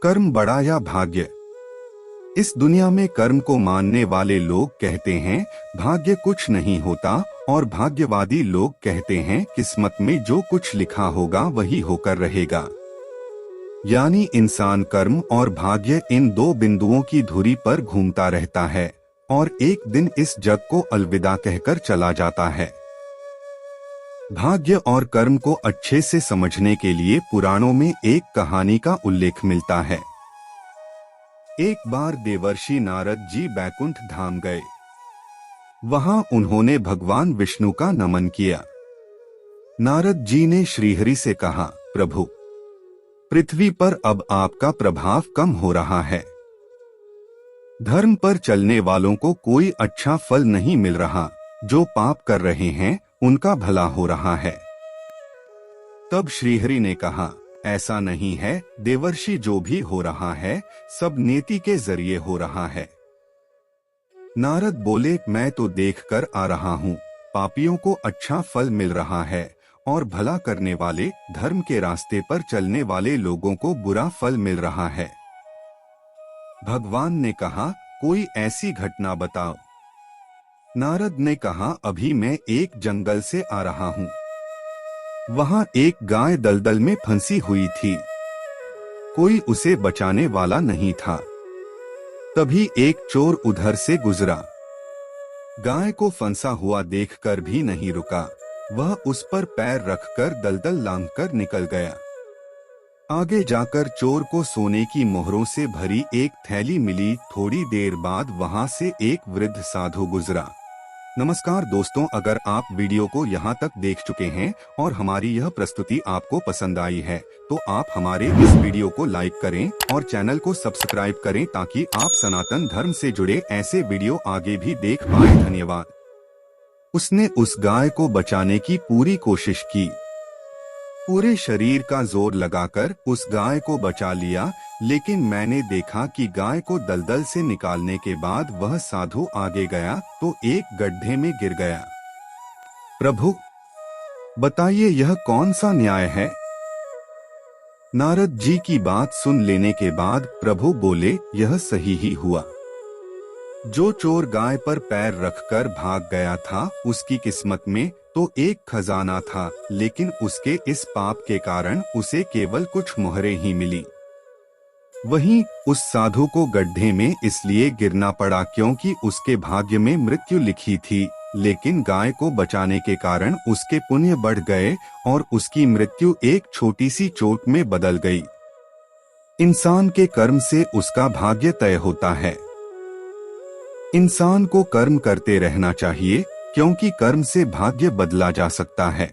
कर्म बड़ा या भाग्य। इस दुनिया में कर्म को मानने वाले लोग कहते हैं भाग्य कुछ नहीं होता, और भाग्यवादी लोग कहते हैं किस्मत में जो कुछ लिखा होगा वही होकर रहेगा। यानी इंसान कर्म और भाग्य इन दो बिंदुओं की धुरी पर घूमता रहता है और एक दिन इस जग को अलविदा कहकर चला जाता है। भाग्य और कर्म को अच्छे से समझने के लिए पुराणों में एक कहानी का उल्लेख मिलता है। एक बार देवर्षि नारद जी बैकुंठ धाम गए। वहां उन्होंने भगवान विष्णु का नमन किया। नारद जी ने श्रीहरि से कहा, प्रभु, पृथ्वी पर अब आपका प्रभाव कम हो रहा है। धर्म पर चलने वालों को कोई अच्छा फल नहीं मिल रहा, जो पाप कर रहे हैं उनका भला हो रहा है। तब श्रीहरि ने कहा, ऐसा नहीं है देवर्षि, जो भी हो रहा है सब नीति के जरिए हो रहा है। नारद बोले, मैं तो देखकर आ रहा हूँ, पापियों को अच्छा फल मिल रहा है और भला करने वाले धर्म के रास्ते पर चलने वाले लोगों को बुरा फल मिल रहा है। भगवान ने कहा, कोई ऐसी घटना बताओ। नारद ने कहा, अभी मैं एक जंगल से आ रहा हूँ। वहां एक गाय दलदल में फंसी हुई थी। कोई उसे बचाने वाला नहीं था। तभी एक चोर उधर से गुजरा। गाय को फंसा हुआ देखकर भी नहीं रुका, वह उस पर पैर रखकर दलदल लांघकर निकल गया। आगे जाकर चोर को सोने की मोहरों से भरी एक थैली मिली। थोड़ी देर बाद वहां से एक वृद्ध साधु गुजरा। नमस्कार दोस्तों, अगर आप वीडियो को यहाँ तक देख चुके हैं और हमारी यह प्रस्तुति आपको पसंद आई है तो आप हमारे इस वीडियो को लाइक करें और चैनल को सब्सक्राइब करें ताकि आप सनातन धर्म से जुड़े ऐसे वीडियो आगे भी देख पाएं। धन्यवाद। उसने उस गाय को बचाने की पूरी कोशिश की। पूरे शरीर का जोर लगाकर उस गाय को बचा लिया, लेकिन मैंने देखा कि गाय को दलदल से निकालने के बाद वह साधु आगे गया तो एक गड्ढे में गिर गया। प्रभु, बताइए यह कौन सा न्याय है? नारद जी की बात सुन लेने के बाद प्रभु बोले, यह सही ही हुआ। जो चोर गाय पर पैर रखकर भाग गया था उसकी किस्मत में तो एक खजाना था, लेकिन उसके इस पाप के कारण उसे केवल कुछ मोहरें ही मिली। वहीं उस साधु को गड्ढे में इसलिए गिरना पड़ा क्योंकि उसके भाग्य में मृत्यु लिखी थी, लेकिन गाय को बचाने के कारण उसके पुण्य बढ़ गए और उसकी मृत्यु एक छोटी सी चोट में बदल गई। इंसान के कर्म से उसका भाग्य तय होता है। इंसान को कर्म करते रहना चाहिए क्योंकि कर्म से भाग्य बदला जा सकता है।